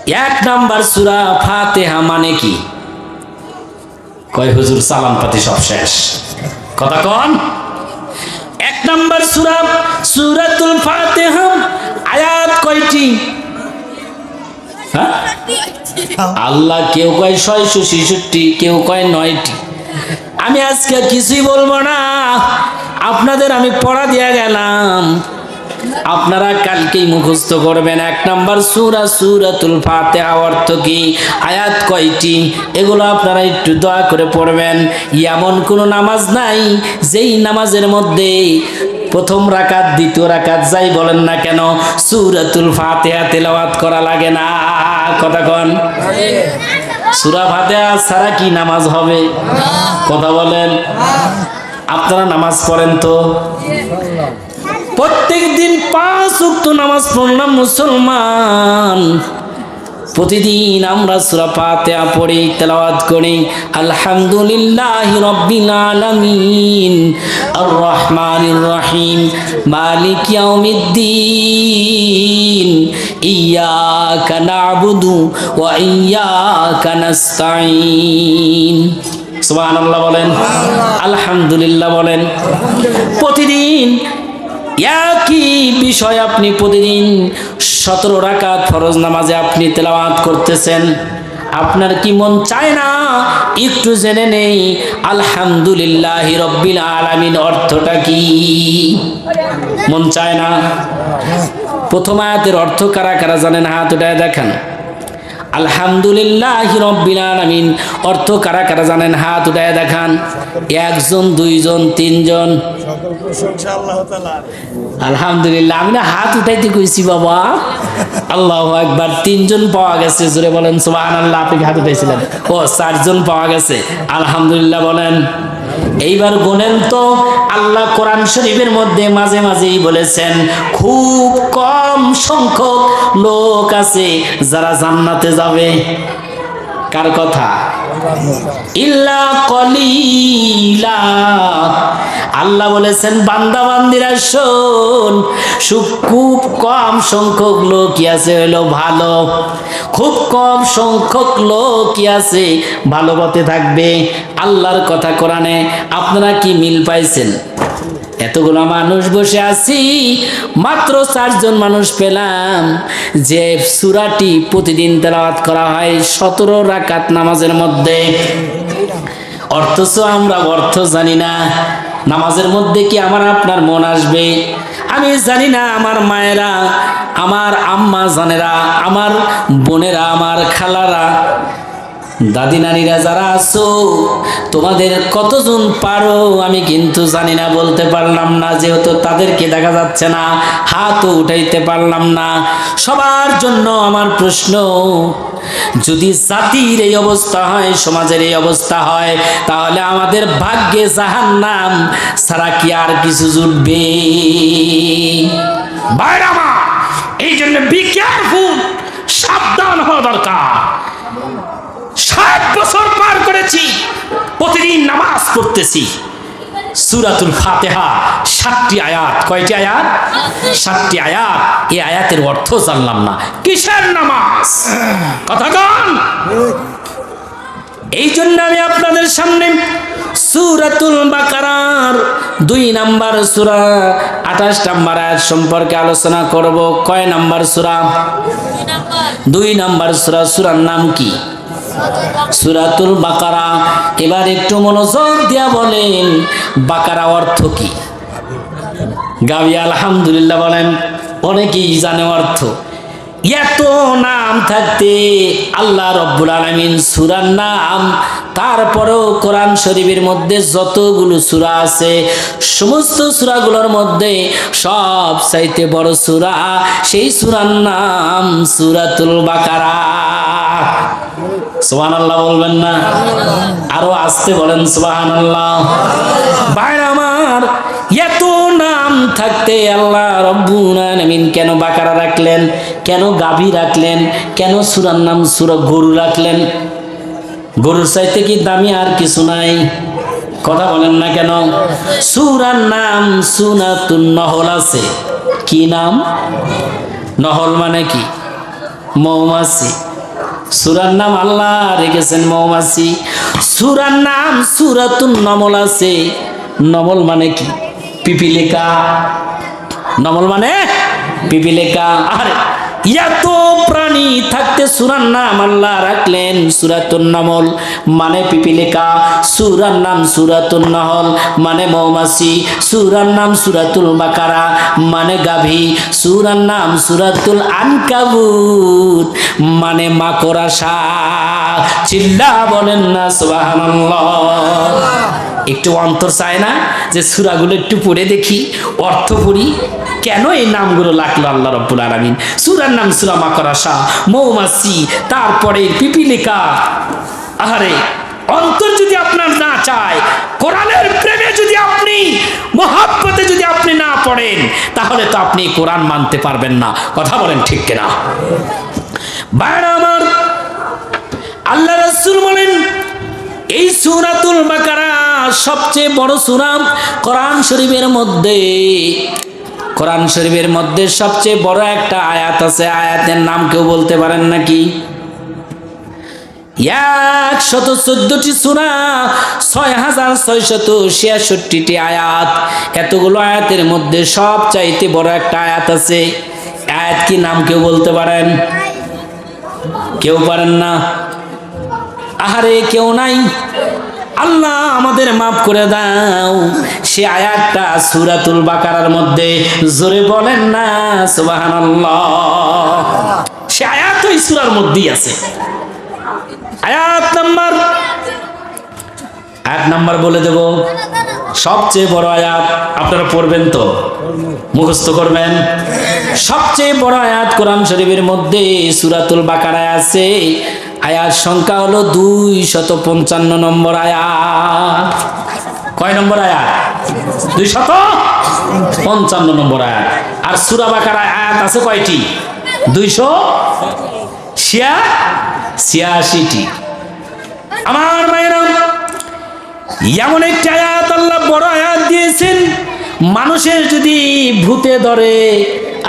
এক নাম্বার সূরা ফাতিহা মানে কি? কয় হুজুর সালাম পাতি সব শেষ, কথা কন। এক নাম্বার সূরা সূরাতুল ফাতিহা, আয়াত কয়টি? হ্যাঁ, আল্লাহ কেউ কয় 666, কেউ কয় 9টি। আমি আজকে কিছুই বলবো না, আপনাদের আমি পড়া দিয়ে গেলাম, আপনারা কালকেই মুখস্থ করবেন। এক নাম্বার সূরা সূরাতুল ফাতিহা অর্থ কি, আয়াত কয়টি, এগুলো আপনারা একটু দয়া করে পড়বেন। এমন কোনো নামাজ নাই যেই নামাজের মধ্যে প্রথম রাকাত দ্বিতীয় রাকাত যাই বলেন না কেন সূরাতুল ফাতিহা তেলাওয়াত করা লাগে না, কথা কন। সূরা ফাতিহা ছাড়া কি নামাজ হবে? কথা বলেন। আপনারা নামাজ পড়েন তো? প্রত্যেক দিন 5 ওয়াক্ত নামাজ পড়লাম মুসলমান, প্রতিদিন আমরা সূরা ফাতিহা পড়ি, তেলাওয়াত করি। আলহামদুলিল্লাহি রাব্বিল আলামিন আর রহমানির রহিম মালিক ইয়াউমিদ্দিন ইয়্যাকা না'বুদু ওয়া ইয়্যাকা নাস্তাঈন। সুবহানাল্লাহ বলেন, আলহামদুলিল্লাহ বলেন। প্রতিদিন একই বিষয় আপনি প্রতিদিন 17 রাকাত ফরজ নামাজে আপনি তেলাওয়াত করতেছেন। আপনার কি মন চায় না একটু জেনে নেই আলহামদুলিল্লাহি রাব্বিল আলামিন অর্থটা কি? মন চায় না? প্রথম আয়াতের অর্থ কারা কারা জানেন? হাত উঠায় দেখান। আলহামদুলিল্লাহি রাব্বিল আলামিন অর্থ কারা কারা জানেন? হাত উঠায় দেখান। একজন, দুইজন, তিনজন। আলহামদুলিল্লাহ, আমি না হাত উঠাইতে কইছি বাবা। আল্লাহু আকবার, 3জন পাওয়া গেছে, জোরে বলেন সুবহানাল্লাহ। আপনি হাত উঠাইছিলেন? ও 4জন পাওয়া গেছে, আলহামদুলিল্লাহ বলেন। এইবার গুনেন তো, আল্লাহ কোরআন শরীফের মধ্যে মাঝে মাঝেই বলেছেন খুব কম সংখ্যক লোক আছে যারা জান্নাতে যাবে। কার কথা? ইল্লা কলিলা। আল্লাহ বলেছেন বান্দা বান্দিরা শোন, খুব কম সংখ্যক লোকই আছে হলো ভালো, খুব কম সংখ্যক লোকই আছে ভালো পথে থাকবে। আল্লাহর কথা কোরআনে আপনারা কি মিল পাইছেন? এতগুলো মানুষ বসে আছি, মাত্র 4জন মানুষ পেলাম যে সূরাটি প্রতিদিন তেলাওয়াত করা হয় 17 রাকাত নামাজের মধ্যে, অথচ আমরা অর্থ জানি না। নামাজের মধ্যে কি আমার আপনার মন আসবে? আমি জানি না। আমার মায়েরা, আমার আম্মা জানেরা, আমার বোনেরা, আমার খালারা, দাদি নানিরা যারা আছো, তোমাদের কতজন পারো আমি কিন্তু জানি না, বলতে পারলাম না, যেহেতু তাদেরকে দেখা যাচ্ছে না, হাতও উঠাইতে পারলাম না। সবার জন্য আমার প্রশ্ন, যদি জাতির এই অবস্থা হয়, সমাজের এই অবস্থা হয়, তাহলে আমাদের ভাগ্যে জাহান্নাম ছাড়া কি আর কিছু জুটবে? বাইরে আমার, এই জন্য বি কেয়ারফুল, সাবধান হওয়া দরকার। 60 বছর পার করেছি, প্রতিদিন নামাজ পড়তেছি। সূরাতুল ফাতিহা 7টি আয়াত। কয়টি আয়াত? 7টি আয়াত। এই আয়াতের অর্থ জানলাম না। কিসের নামাজ? কথা কন। এই জন্য আমি আপনাদের সামনে সূরাতুল বাকারার 2 নাম্বার সূরা 28 নাম্বার আয়াত সম্পর্কে আলোচনা করব। কয় নাম্বার সূরা? 2 নাম্বার সূরা। সূরার নাম কি? সূরাতুল বাকারা। এবার একটু মনোযোগ দিয়া বলেন, বাকারা অর্থ কি? গাবি আলহামদুলিল্লাহ বলেন। অনেকেই জানে অর্থ। এত নাম থাকতে আল্লাহ রাব্বুল আলামিন সূরার নাম, তারপরেও কোরআন শরীফের মধ্যে যতগুলো সূরা আছে সমস্ত সূরাগুলোর মধ্যে সবচাইতে বড় সূরা, সেই সূরার নাম সূরাতুল বাকারা। সুবহানাল্লাহ বলবেন না? আরো আস্তে বলেন সুবহানাল্লাহ। ভাইরা আমার, এত নাম থাকতে আল্লাহ রাব্বুল আলামিন কেন বাকারা রাখলেন? কেন গাভী রাখলেন? কেন সূরার নাম সূরা গরু রাখলেন? গরুর চাইতে কি দামি আর কিছু নাই? কথা বলেন না কেন? সূরার নাম সূরাতুন নহল আছে। কি নাম? নহল মানে কি? মৌমাছি। সূরার নাম আল্লাহ রেখেছেন মৌমাছি। সূরার নাম সূরাতুন নমল আছে। নমল মানে কি? পিপিলিকা। নমল মানে পিপিলিকা। আর এত প্রাণী থাকতে সূরার নাম আল্লাহ রাখলেন সূরাতুন নমল মানে পিপিলিকা। সূরার নাম সূরাতুন নহল মানে মৌমাছি। সূরার নাম সূরাতুল বাকারা মানে গাভী। সূরার নাম সূরাতুল আনকাবুত মানে মাকড়সা। চিল্লা বলেন না সুবহানাল্লাহ। একটু অন্তর চায় না যে সূরাগুলো একটু পড়ে দেখি, অর্থ পড়ি, কেন এই নামগুলো লাগলো আল্লাহ রাব্বুল আলামিন? সূরার নাম সূরা মাকড়সা, মৌমাছি, তারপরে পিপিলিকা। আরে অন্তর যদি আপনার না চায়, কোরআনের প্রেমে যদি আপনি, মহব্বতে যদি আপনি না পড়েন, তাহলে তো আপনি কোরআন মানতে পারবেন না। কথা বলেন ঠিক কিনা? ভাইরা আমার, আল্লাহ রাসূল বলেন এই সূরাতুল বাকারা সবচেয়ে বড় সূরা কোরআন শরীফের মধ্যে। কোরআন শরীফের মধ্যে সবচেয়ে বড় একটা আয়াত আছে। আয়াতের নাম কেউ বলতে পারেন নাকি? 114টি সূরা, 6666টি আয়াত। এতগুলো আয়াতের মধ্যে সবচাইতে বড় একটা আয়াত আছে। আয়াত কি নাম কেউ বলতে পারেন? কেউ পারেন না? আহারে কেউ নাই। আল্লাহ আমাদের মাফ করে দাও। সে আয়াতটা সূরাতুল বাকারার মধ্যে। জোরে বলেন না সুবহানাল্লাহ। সে আয়াত ওই সূরার মধ্যেই আছে। আয়াত নাম্বার বলে দেব। সবচেয়ে বড় আয়াত আপনারা পড়বেন তো, মুখস্থ করবেন। সবচেয়ে বড় আয়াত কোরআন শরীফের মধ্যে সূরাতুল বাকারায় আছে। আয়াত সংখ্যা হলো 255 নম্বর আয়াত। কয় নম্বর আয়াত? 255 নম্বর আয়াত। আর সূরা বাকারায় আয়াত আছে কয়টি? 286টি। আমার ভাইরা, এমন একটা আয়াত আল্লাহ বড় আয়াত দিয়েছেন। মানুষের যদি ভূতে ধরে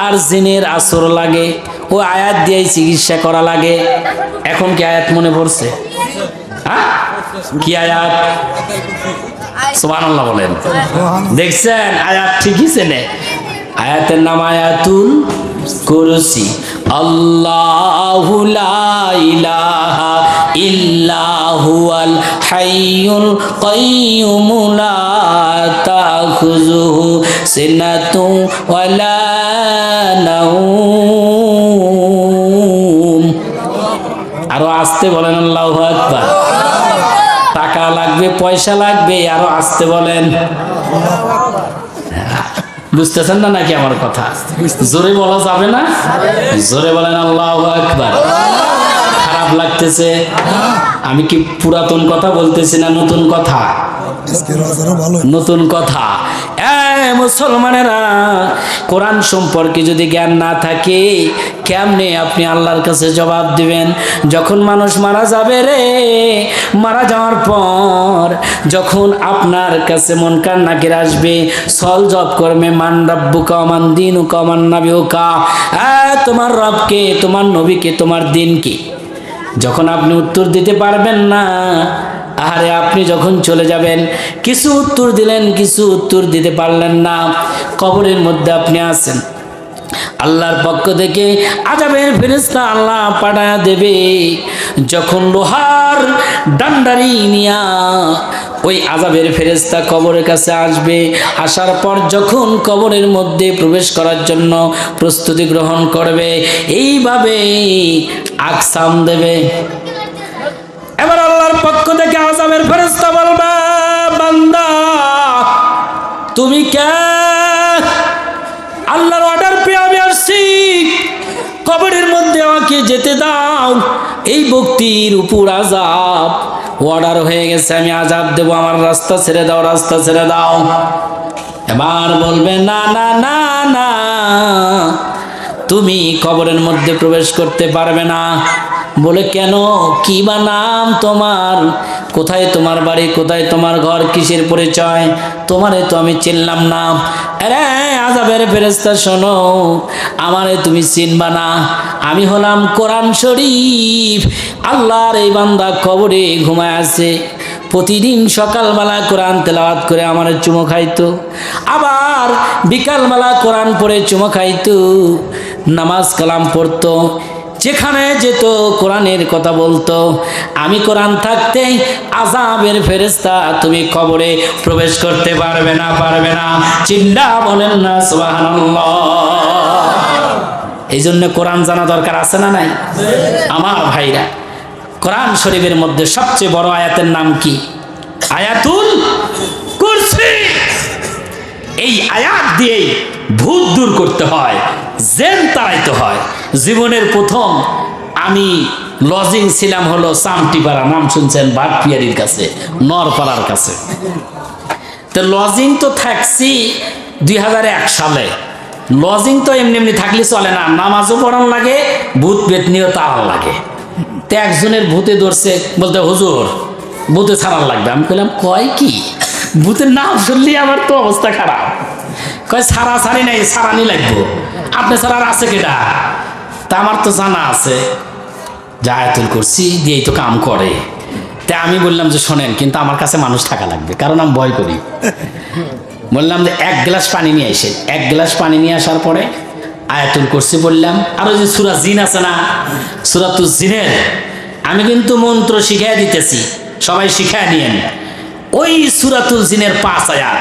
আর জিনের আসর লাগে, ও আয়াত দিয়েই চিকিৎসা করা লাগে। এখন কি আয়াত মনে পড়ছে? হ্যাঁ, কি আয়াত? সুবহানাল্লাহ বলেন। দেখছেন আয়াত ঠিকই চেনে। আয়াতের নাম আয়াতুল কুরসি। আল্লাহু লা ইলাহা ইল্লা হুয়াল হাইয়ুল কাইয়্যুম লা তাখুযুহু সিনাতুন ওয়ালা নাওম। আরো আস্তে বলেন আল্লাহু আকবার। টাকা লাগবে, পয়সা লাগবে, আরো আস্তে বলেন। বুঝতেছেন না নাকি আমার কথা? জোরে বলা যাবে না? জোরে বলেন আল্লাহু আকবার। খারাপ লাগতেছে? আমি কি পুরাতন কথা বলতেছি না নতুন কথা? নতুন কথা। মুসলমানেরা, কোরআন সম্পর্কে যদি জ্ঞান না থাকে, কেমনে আপনি আল্লাহর কাছে জবাব দিবেন? যখন মানুষ মারা যাবে রে, মারা যাওয়ার পর যখন আপনার কাছে মুনকার নাকির আসবে, সল জব করবে, মান রাব্বুকা মান দীনুকা মান নাবিয়ুকা, তোমার রবকে, তোমার নবীকে, তোমার দিন কি? যখন আপনি উত্তর দিতে পারবেন না, আরে আপনি যখন চলে যাবেন, কিছু উত্তর দিলেন, কিছু উত্তর দিতে পারলেন না, কবরের মধ্যে আপনি আছেন। আল্লাহর পক্ষ থেকে আযাবের ফেরেশতা আল্লাহ পাঠায়া দেবে। যখন লোহার ডান্ডারি নিয়া ওই আযাবের ফেরেশতা কবরের কাছে আসবে, আসার পর যখন কবরের মধ্যে প্রবেশ করার জন্য প্রস্তুতি গ্রহণ করবে, এইভাবে আকসাম দেবে। এবার আল্লাহর পক্ষ থেকে আযাবের ফেরেশতা বলবে, বান্দা তুমি কে? আল্লাহর অর্ডার পেয়ে আমি আসছি, কবরের মধ্যে আমাকে যেতে দাও। এই ব্যক্তির উপর আযাব অর্ডার হয়ে গেছে, আমি আযাব দেব, আমার রাস্তা ছেড়ে দাও, রাস্তা ছেড়ে দাও। এবার বলবে, না না না না, তুমি কবরের মধ্যে প্রবেশ করতে পারবে না। বলে কেন? কি বা নাম তোমার? কোথায় তোমার বাড়ি? কোথায় তোমার ঘর? কিসের পরিচয়? তোমারে তো আমি চিনলাম না। আরে আযাবের ফেরেশতা শোনো, আমারে তুমি চিনবা না, আমি হলাম কোরআন শরীফ। আল্লাহর এই বান্দা কবরে ঘুমায় আছে, প্রতিদিন সকালবেলা কোরআন তেলাওয়াত করে আমার চুমো খাইতো, আবার বিকালবেলা কোরআন পড়ে চুমো খাইতো, নামাজ কালাম পড়তো, যেখানে যেত কোরআনের কথা বলতো। আমি কোরআন থাকতেই আযাবের ফেরেশতা তুমি কবরে প্রবেশ করতে পারবে না, পারবে না। চিল্লা বলেন না সুবহানাল্লাহ। এই জন্য কোরআন জানা দরকার আছে না নাই? আমার ভাইরা, কোরআন শরীফের মধ্যে সবচেয়ে বড় আয়াতের নাম কি? আয়াতুল কুরসি। এই আয়াত দিয়েই ভূত দূর করতে হয়, জেন তাড়াইতে হয়। জীবনের প্রথম আমি লজিং ছিলাম হলো চামটিপাড়া, নাম শুনছেন, বাগপিয়ারির কাছে, নরপাড়ার কাছে। তো লজিং তো থাকছি 2001 সালে। লজিং তো এমনি এমনি থাকলে চলে না, নামাজও পড়ান লাগে, ভূত পেতনিও তাড়ান লাগে। তো একজনের ভূতে ধরছে, বলতে হুজুর ভূতে ছাড়ান লাগবে। আমি বললাম কয় কি? ভূতের নাম শুনলে আমার তো অবস্থা খারাপ। কয় ছাড়া ছাড়ি নাই, ছাড়ানি লাগবো। আপনি ছাড়ার আছে কেটা? তা আমার তো জানা আছে, যে আয়াতুল কুরসি দিয়েই তো কাম করে। তা আমি বললাম যে শোনেন, কিন্তু আমার কাছে মানুষ থাকা লাগবে, কারণ আমি ভয় করি। বললাম যে 1 গ্লাস পানি নিয়ে আসেন। 1 গ্লাস পানি নিয়ে আসার পরে আয়াতুল কুরসি বললাম, আর ওই যে সূরা জিন আছে না, সূরাতুল জিনের আমি কিন্তু মন্ত্র শিখাই দিতেছি, সবাই শিখায় নিয়েন। ওই সূরাতুল জিনের 5 আয়াত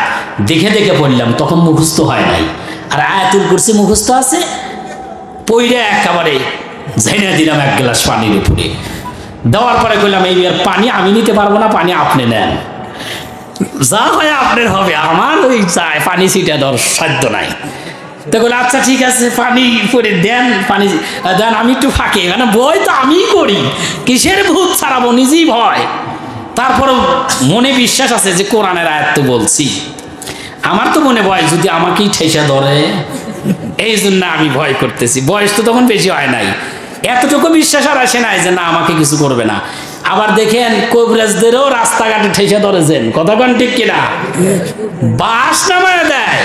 দেখে দেখে পড়লাম, তখন মুখস্থ হয় নাই। আর আয়াতুল কুরসি মুখস্থ আছে, পইরা একেবারে ঝেড়ে দিলাম 1 গ্লাস পানির উপরে। দেওয়ার পরে কইলাম এই পানি আমি নিতে পারবো না, পানি আপনি নেন, যা হয় আপনার হবে, আমার ওই চায় পানি ছিটা দেওয়ার সাধ্য নাই। তো বলে আচ্ছা ঠিক আছে, পানি পরে দেন, পানি দেন। আমি একটু ফাঁকে, মানে ভয় তো আমি করি, কিসের ভূত ছাড়াবো, নিজেই ভয়। তারপরে মনে বিশ্বাস আছে যে কোরআনের আয়াত তো বলছি, আমার তো মনে ভয় যদি আমাকেই ঠেসা ধরে, এই জন্য আমি ভয় করতেছি। বয়স তো তখন বেশি হয় নাই, এতটুকু বিশ্বাস আর আসে নাই যে না আমাকে কিছু করবে না। আবার দেখেন কবিরাজদেরও রাস্তাঘাটে ঠেসে ধরেছেন, কথা কোন ঠিক কিনা? বাস নামায় দেয়,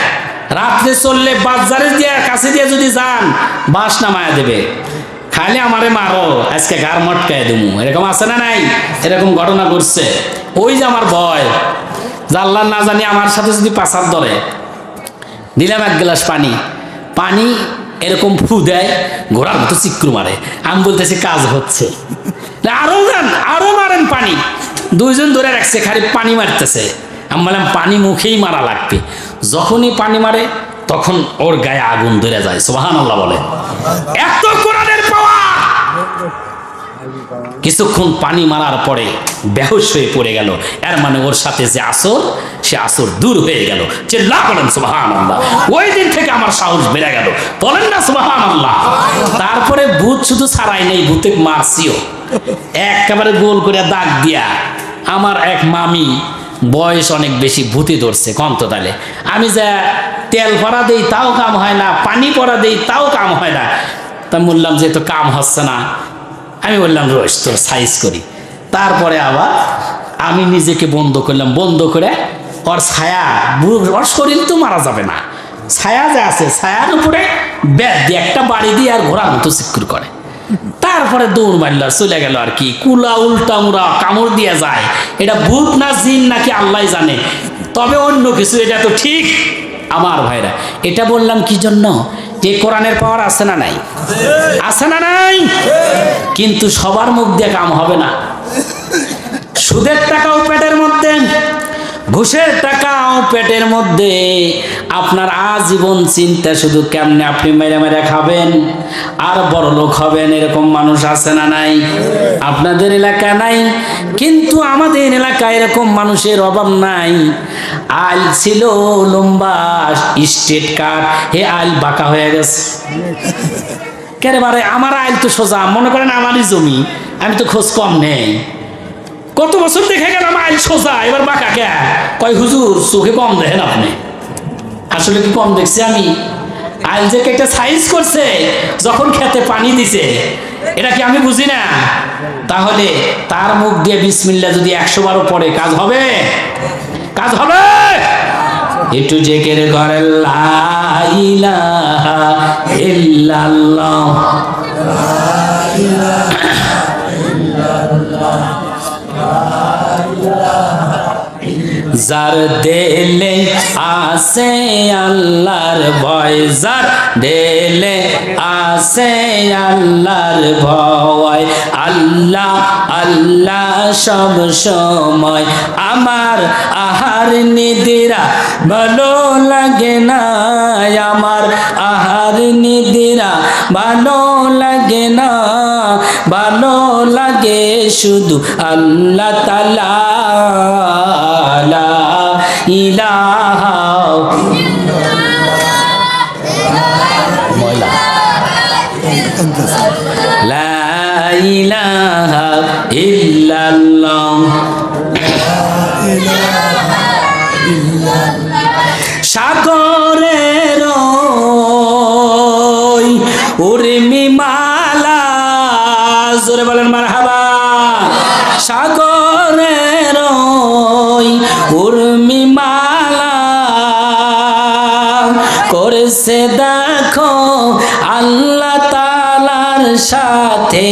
রাত্রে চললে বাজারে দিয়ে কাছে দিয়ে যদি যান বাস নামায় দেবে। খালি আমারে মারো, আজকে গার মটকায় দেবো, এরকম আছে না নাই? এরকম ঘটনা ঘটছে। ওই যে আমার ভয়, জানলার না জানি আমার সাথে যদি পাচার ধরে। দিলাম 1 গ্লাস পানি, পানি এরকম ফু দেয়, ঘোড়ার মতো চিক্রু মারে। আমি বলতেছি কাজ হচ্ছে, আরো যান, আরো মারেন পানি। 2 জন ধরে রাখছে, খালি পানি মারতেছে। আমি বললাম পানি মুখেই মারা লাগবে। যখনই পানি মারে তখন ওর গায়ে আগুন ধরে যায়। সুবহানাল্লাহ বলে। এত কোরআনের পাওয়ার। কিছুক্ষণ পানি মারার পরে বেহুশ হয়ে পড়ে গেল, এর মানে ওর সাথে যে আসর, সে আসর দূর হয়ে গেল। চিল্লা বলেন সুবহানাল্লাহ। ওই দিন থেকে আমার সাহস বেড়ে গেল, বলেন না সুবহানাল্লাহ। তারপরে ভূত শুধু ছাড়াই নেই, ভূতে মারছিও, একেবারে গোল করে দাগ দিয়া। আমার এক মামি, বয়স অনেক বেশি, ভূতে ধরছে কন্ততালে। আমি যা তেল পরা দেই তাও কাম হয় না, পানি পরা দেই তাও কাম হয় না। তা বললাম যে তো কাম হচ্ছে না, আমি বললাম রোজ তোর সাইজ করি। তারপরে আবার আমি নিজেকে বন্ধ করলাম, বন্ধ করে ওর ছায়া, ওর শরীর তো মারা যাবে না, ছায়া যে আছে ছায়ার উপরে ব্যাট দিয়ে একটা বাড়ি দিয়ে আর ঘোড়ার মতো চিক্কুর করে। তারপরে দৌড় মারল, চলে গেল আর কি। কুলা উল্টা মুড়া কামড় দিয়ে যায়, এটা ভূত না জিন নাকি আল্লাহ জানে, তবে অন্য কিছু, এটা তো ঠিক। আমার ভাইরা, এটা বললাম কি জন্য? যে কোরআনের পাওয়ার আছে না নাই? আছে না নাই? কিন্তু সবার মুখ দিয়ে কাম হবে না। সুদের টাকাও পেটের মধ্যে, ঘুষের টাকাও পেটের মধ্যে। আপনার আজীবন চিন্তা শুধু কেমনে আপনি মেরে মেরে খাবেন আর বড় লোক হবেন, এরকম মানুষ আছে না নাই? আপনাদের এলাকা নাই, কিন্তু আমাদের এলাকায় এরকম মানুষের অভাব নাই। আইল ছিল লম্বা স্ট্রেট কাট, হে আইল বাঁকা হয়ে গেছে। কেরে বারে আমার আইল তো সোজা, মনে করেন আমারই জমি, আমি তো খোঁজ কম নেই। কত বছর দেখে গেলাম আইল সোজা, এবার বাঁকা কে? কয় হুজুর চোখে কম দেখেন আপনি। আসলে কি কম দেখছি আমি? আইল যে একটা সাইজ করছে, যখন খেতে পানি দিছে, এটা কি আমি বুঝি না? তাহলে তার মুখ দিয়ে বিসমিল্লাহ যদি 100 বারও পড়ে, কাজ হবে? কাজ হবে? একটু জেকের করেন লা ইলাহা ইল্লাল্লাহ। যার দিলে আছে আল্লাহর ভয়, যার দিলে আছে আল্লাহর ভয়, আল্লাহ আল্লাহ সব সময়। আমার আহার নিদিরা ভালো লাগে না, আমার আহার নিদিরা ভালো লাগে না, ভালো লাগে শুধু আল্লাহ তাআলা। লা ইলাহা লা ইলাহা ইল্লাল্লাহ। সাগরের উর্মি মালা, জোরে বলেন মারহাবা। সাগরের উর্মি মালা করেছে দেখো আল্লাহ তাআলার সাথে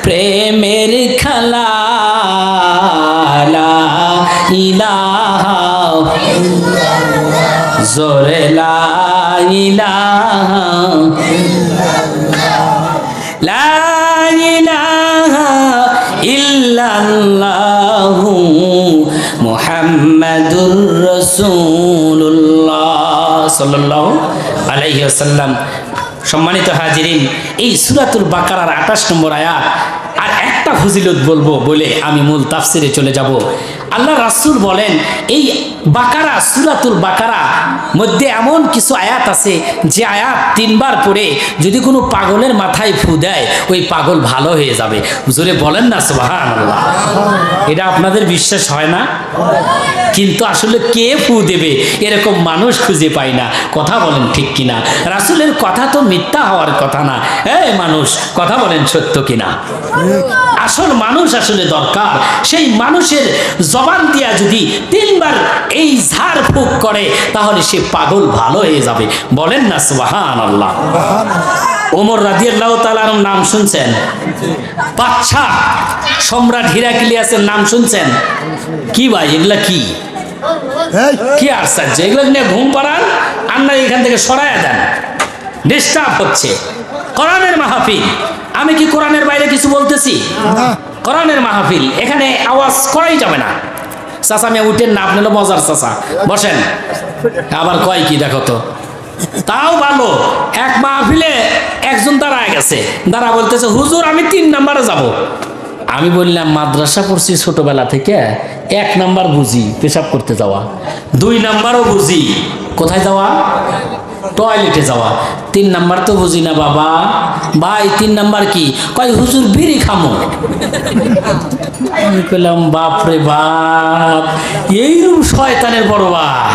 প্রেমের খেলা। লা ইলাহা জোরে লা ইলাহা লা ইলাহা ইল্লাল্লাহু মুহাম্মাদুর রাসূলুল্লাহ সাল্লাল্লাহু আলাইহি ওয়াসাল্লাম। সম্মানিত হাজিরিন, এই সূরাতুল বাকারার 28 নম্বর আয়াত আর একটা ফজিলত বলবো বলে আমি মূল তাফসিরে চলে যাব। আল্লাহ রাসূল বলেন, এই বাকারা, সূরাতুল বাকারা মধ্যে এমন কিছু আয়াত আছে যে আয়াত 3 বার পড়ে যদি কোনো পাগলের মাথায় ফু দেয় ওই পাগল ভালো হয়ে যাবে। জোরে বলেন না সুবহানাল্লাহ। এটা আপনাদের বিশ্বাস হয় না? কিন্তু আসলে কে ফু দেবে এরকম মানুষ খুঁজে পাই না। কথা বলেন ঠিক কিনা? রাসূলের কথা তো মিথ্যা হওয়ার কথা না। এই মানুষ কথা বলেন সত্য কিনা? আসল মানুষ আসলে দরকার। সেই মানুষের জবান দিয়া যদি 3 বার এই ঝাড় ফুঁক করে তাহলে সে পাগল ভালো হয়ে যাবে। বলেন না সুবহানাল্লাহ। ওমর রাদিয়াল্লাহু তাআলার নাম শুনছেন? বাদশা সম্রাট হিরাক্লিয়াসের নাম শুনছেন? কি ভাই এগুলা কি কি আশ্চর্য! এগুলো নিয়ে ঘুম পাড়ান আর না এখান থেকে সরাইয়া দেন, ডিস্টার্ব হচ্ছে। কোরআনের মাহফিল, আমি কি কোরআনের বাইরে কিছু বলতেছি? কোরআনের মাহফিল, এখানে আওয়াজ করাই যাবে না। চাচা মেয়ে উঠেন না, আপনি হলো মজার চাচা, বসেন। আবার কয় কি দেখো তো, তাও ভালো। এক মাহফিলে একজন দাঁড়ায় গেছে, দাঁড়া বলতেছে হুজুর আমি 3 নম্বরে যাব। আমি বললাম মাদ্রাসা পড়ছি ছোটবেলা থেকে, 1 নাম্বার বুঝি পেশাব করতে যাওয়া, 2 নাম্বারও বুঝি কোথায় যাওয়া, টয়লেটে যাওয়া, 3 নাম্বার তো বুঝি না বাবা। ভাই 3 নাম্বার কি? কয় হুজুর বিড়ি খামো। আমি বললাম বাপ রে বাপ, এইরকম শয়তানের বড় ভাই।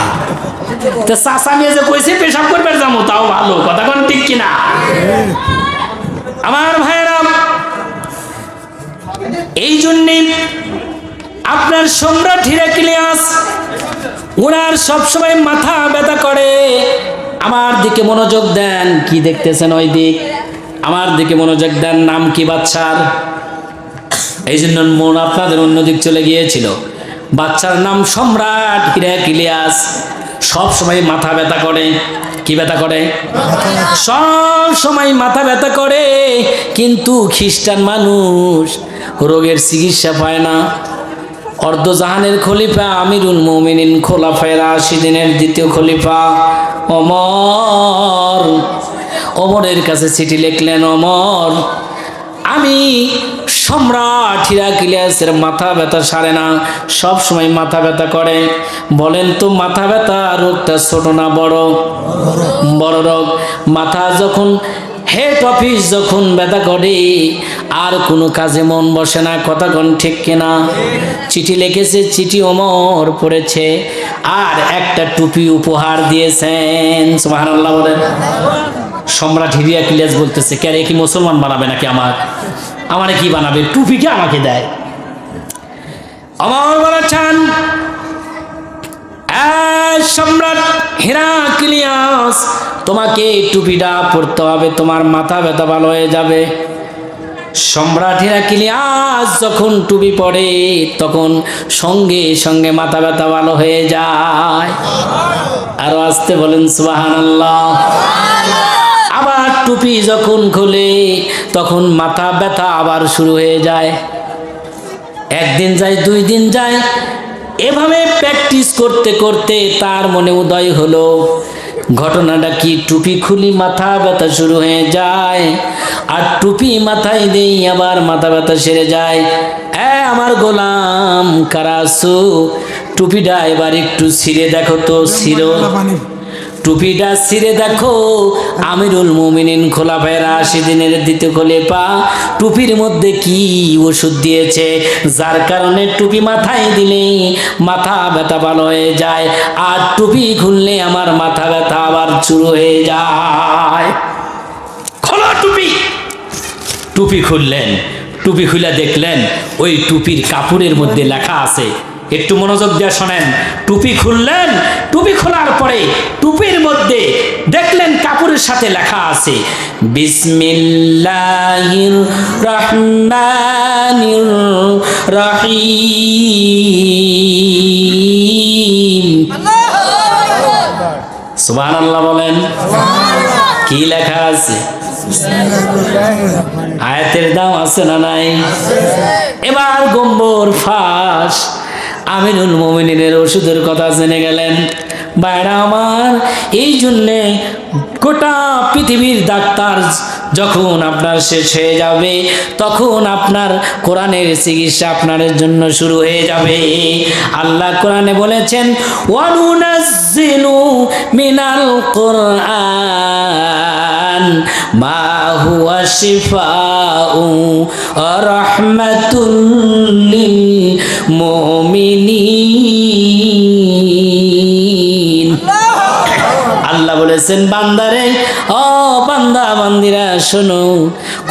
তো চাচা নিয়ে যে কইছে পেশাব করবে যাবো, তাও ভালো। কথা কোন ঠিক কিনা? আমার ভাইয়েরা, এই জন্যে আপনার সম্রাট হিরাক্লিয়াস ওনার সবসময় মাথা ব্যথা করে। আমার দিকে মনোযোগ দেন। কি দেখতেছেন ওই দিক? আমার দিকে মনোযোগ দেন। নাম কি বাদশার? এই জন্য মন আপনাদের অন্যদিক চলে গিয়েছিল। বাচ্চার নাম সম্রাট হিরাক্লিয়াস। সব সময় মাথা ব্যথা করে। কি ব্যথা করে? সব সময় মাথা ব্যথা করে। কিন্তু খ্রিস্টান মানুষ রোগের চিকিৎসা পায় না। অর্ধজাহানের খলিফা আমিরুল মুমিনিন খোলাফায়ে রাশিদিনের 2য় খলিফা ওমর, ওমরের কাছে চিঠি লিখলেন, ওমর আমি সম্রাট হিরাক্লিয়াসের মাথা ব্যথা সারে না, সব সময় মাথা ব্যথা করে। বলেন তো মাথা ব্যথা রোগটা ছোট না বড়? বড় রোগ। মাথা যখন, হেড অফিস যখন ব্যথা করে আর কোনো কাজে মন বসে না। কথা কোন ঠিক কিনা? চিঠি লিখেছে, চিঠি ওমর পড়েছে আর একটা টুপি উপহার দিয়েছেন। সুবহানাল্লাহ বলেন। সম্রাট হিরাক্লিয়াস বলতেছে, কে রে, কি মুসলমান বানাবে নাকি আমারে কি বানাবে? টুপিকে আমাকে দেয়। ওমর বলেছেন, সম্রাট হিরাক্লিয়াস তোমাকে টুপিটা পরতে হবে, তোমার মাথা ব্যথা ভালো হয়ে যাবে। সম্রাট হিরাক্লিয়াস যখন টুপি পরে তখন সঙ্গে সঙ্গে মাথা ব্যথা ভালো হয়ে যায়। আরো আসতে বলেন সুবহানাল্লাহ। আবার টুপি যখন খুলে তখন মাথা ব্যথা আবার শুরু হয়ে যায়। একদিন যায়, 2 দিন যায়, এভাবে প্র্যাকটিস করতে করতে তার মনে উদয় হলো ঘটনাটা কি, টুপি খুলি মাথা ব্যথা শুরু হয়ে যায়, আর টুপি মাথায় দেই আবার মাথা ব্যথা সেরে যায়। আমার গোলাম কারা আছো, টুপিটা এবার একটু ছিঁড়ে দেখো তো, ছিঁড়ো টুপিটা ছিঁড়ে দেখো। আমিরুল মুমিনিন খোলাফায়ে রাশিদিনের দ্বিতীয় খলিফা টুপির মধ্যে কি ওষুধ দিয়েছে, যার কারণে টুপি মাথায় দিলে মাথা ব্যথা ভালো হয়ে যায়, আর টুপি খুললে আমার মাথা ব্যথা আবার শুরু হয়ে যায়। খোলো টুপি। টুপি খুললেন, টুপি খুলে দেখলেন ওই টুপির কাপড়ের মধ্যে লেখা আছে। একটু মনোযোগ দিয়ে শোনেন। টুপি খুললেন, টুপি খোলার পরে টুপির মধ্যে দেখলেন কাপড়ের সাথে লেখা আছে বিসমিল্লাহির রহমানির রহিম। সুবহানাল্লাহ বলেন। কি লেখা আছে? আয়াতের দাম আছে না নাই? এবার গম্বর ফাঁস আমিরুল মুমিনিনের ওষুধের কথা জেনে গেলেন। বাইরা আমার, এই জন্যে গোটা পৃথিবীর ডাক্তার যখন আপনার শেষ হয়ে যাবে তখন আপনার কোরআনের চিকিৎসা আপনার জন্য শুরু হয়ে যাবে। আল্লাহ কোরআনে বলেছেন ওয়ানুনাজ্জিলু মিনাল কুরআন মা হুয়া শিফাউ ওয়া রাহমাতুল লিল মুমিনিন। আল্লাহ বলেছেন বান্দারে, ও বান্দা বান্দিরা শোনো,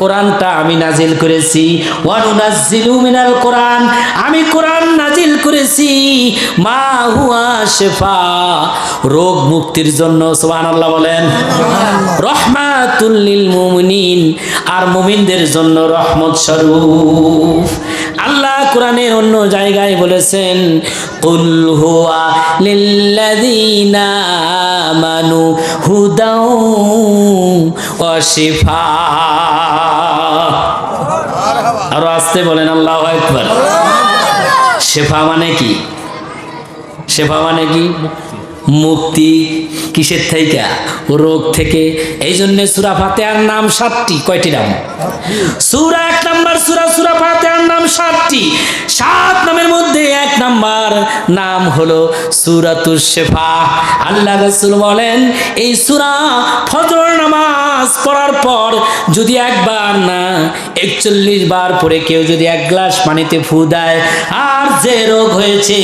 কোরআনটা আমি নাজিল করেছি। ওয়ানুনাজ্জিলু মিনাল কোরআন, আমি কোরআন নাজিল করেছি মা হুয়া শিফা, রোগ মুক্তির জন্য। সুবহানাল্লাহ বলেন। রহমাতুল লিল মুমিনিন, আর মুমিনদের জন্য রহমত স্বরূপ। আল্লাহ কোরআনের অন্য জায়গায় বলেছেন কুল হুয়া লিল্লাযিনা আমানু হুদাও ওয়া শিফা। আর আসতে বলেন আল্লাহু আকবার। শিফা মানে কি? শিফা মানে কি? মুক্তি। কিসের থেকে? রোগ থেকে। এই জন্য সূরা ফাতিহার নাম 7টি। কয়টি নাম? সূরা 1 নাম্বার সূরা ফাতিহার নাম 7টি। 7 নামের মধ্যে 1 নাম্বার নাম হলো সূরাতুশ শিফা। আল্লাহ রাসূল বলেন এই সূরা ফজর নামাজ পড়ার পর যদি একবার না 41 বার পরে কেউ যদি 1 গ্লাস পানিতে ফু দেয়, আর যে রোগ হয়েছে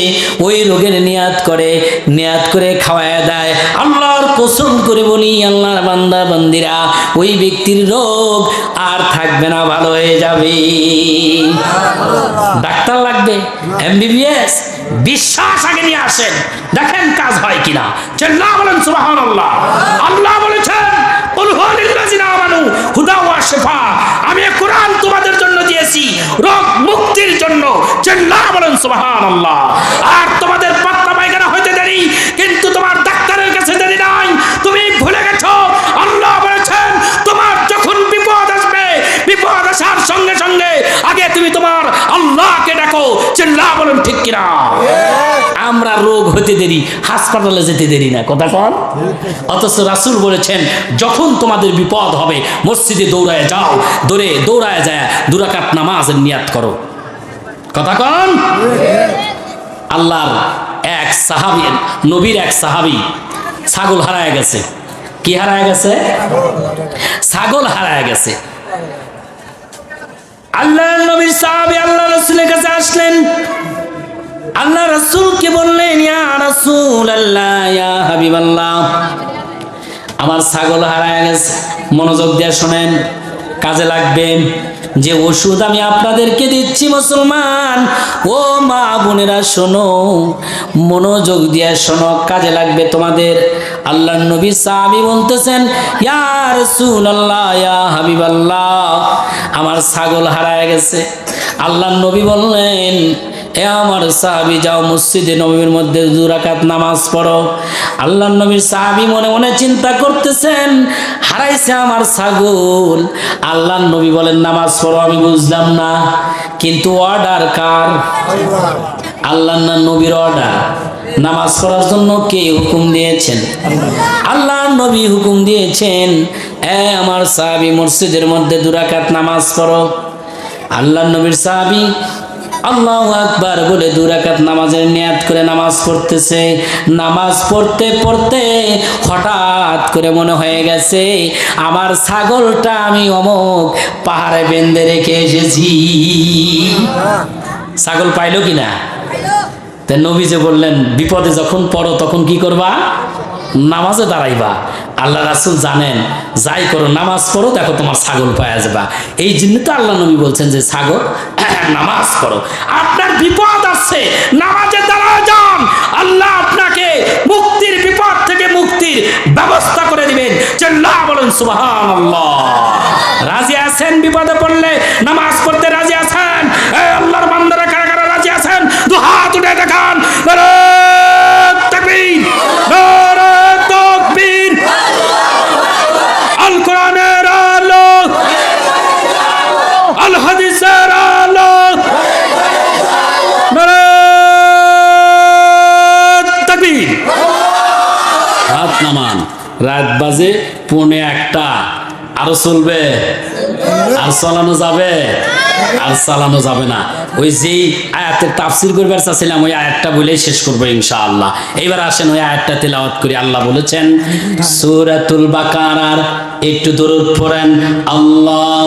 ওই রোগের নিয়াত করে খাওয়ায় দেয়, আল্লাহর কসম করে বলি আল্লাহর বান্দা বান্দিরা, ওই ব্যক্তির রোগ আর থাকবে না, ভালো হয়ে যাবে। ডাক্তার লাগবে, এমবিবিএস, বিশ্বাস আগে নিয়ে আসেন, দেখেন কাজ হয় কিনা। চিল্লা বলেন সুবহানাল্লাহ। আল্লাহ বলেছেন কুল হুয়া লিল্লাযিনা আমানু হুদা ওয়া শিফা, আমি কোরআন তোমাদের জন্য দিয়েছি রোগ মুক্তির জন্য। চিল্লা বলেন সুবহানাল্লাহ। আর তোমাদের পাতলা পায়খানা হইতে দেরি, কিন্তু তোমার ডাক্তারের কাছে দেরি নাই। তুমি ভুলে গেছো আল্লাহ বলেছেন তোমার যখন বিপদ আসবে, বিপদ আসার সঙ্গে সঙ্গে আগে তুমি তোমার আল্লাহকে ডাকো। চিল্লা বলেন ঠিক কিনা? আমরা রোগ হতে দেরি, হাসপাতালে যেতে দেরি না, কথা কন। অথচ রাসূল বলেছেন যখন তোমাদের বিপদ হবে মসজিদে দৌড়ায় যাও, দৌড়ায় যায় 2 রাকাত নামাজের নিয়াত করো, কথা কন। আল্লাহর এক সাহাবী, নবীর এক সাহাবী ছাগল হারায় গেছে। কি হারায় গেছে? ছাগল হারায় গেছে। আল্লাহর নবীর সাহাবী আল্লাহ রাসূলের কাছে আসলেন। আল্লাহ রাসূলকে বললেন ইয়া রাসূলুল্লাহ, ইয়া হাবিবাল্লাহ, আমার ছাগল হারায় গেছে। মনোযোগ দিয়ে শুনেন, কাজে লাগবে। যে ওষুধ আমি আপনাদেরকে দিচ্ছি মুসলমান, ও মা বোনেরা শোনো, মনোযোগ দিয়ে শোনো, কাজে লাগবে তোমাদের। আল্লাহর নবী সাহাবী বলতেছেন, ইয়া রাসূলুল্লাহ, ইয়া হাবিবাল্লাহ, আমার ছাগল হারায় গেছে। আল্লাহর নবী বললেন, এ আমার সাহাবী, যাও মসজিদে নববীর মধ্যে 2 রাকাত নামাজ পড়ো। আল্লাহর নবীর সাহাবী মনে মনে চিন্তা করতেছেন, হারাইছে আমার ছাগল। আল্লাহর নবী বলেন, নামাজ পড়ো। আমি বুঝলাম না, কিন্তু অর্ডার কার? আল্লাহর নবীর অর্ডার। নামাজ পড়ার জন্য কে হুকুম দিয়েছেন? আল্লাহর নবী হুকুম দিয়েছেন, এ আমার সাহাবী, মসজিদের মধ্যে 2 রাকাত নামাজ পড়ো। আল্লাহর নবীর সাহাবী আল্লাহু আকবার বলে 2 রাকাত নামাজের নিয়াত করে নামাজ পড়তেছে। নামাজ পড়তে পড়তে হঠাৎ করে মনে হয়ে গেছে, আমার ছাগলটা আমি অমুক পাহাড়ে বেঁধে রেখে এসেছি। ছাগল পাইলো কিনা? তা নবী যে বললেন, বিপদে যখন পড়ো তখন কি করবা? নামাজে দাঁড়াইবা। আল্লাহ রাসূল জানেন, যাই করো নামাজ পড়ো, দেখো তোমার ছাগল পাওয়া যাবা। এই জন্য তো আল্লাহ নবী বলছেন যে ছাগল নামাজ পড়ো। আপনার বিপদ আছে, নামাজে দাঁড়ায় যান, আল্লাহ আপনাকে মুক্তির, বিপদ থেকে মুক্তির ব্যবস্থা করে দিবেন। চিল্লায়া বলেন সুবহানাল্লাহ। রাজি আছেন বিপদে পড়লে নামাজ পড়তে? রাজি আছেন? এই আল্লাহর বান্দারা কারা কারা রাজি আছেন? 2 হাত উঠে দেখান। নারায়ে তাকবীর, নারায়ে তাকবীর। আল কোরআনের আলো, আল হাদিসের আলো, নারায়ে তাকবীর। হাত নামান। রাত বাজে 1:45। আরো চলবে? আর চালানো যাবে? আর চালানো যাবে না। ওই যেই আয়াতের তাফসীর করবার চাচ্ছিলাম, ওই আয়াতটা বলেই শেষ করবো ইনশাআল্লাহ। এইবার আসেন ওই আয়াতটা তেলাওয়াত করি। আল্লাহ বলেছেন সূরাতুল বাকারার একটু দরুদ পড়েন। আল্লাহ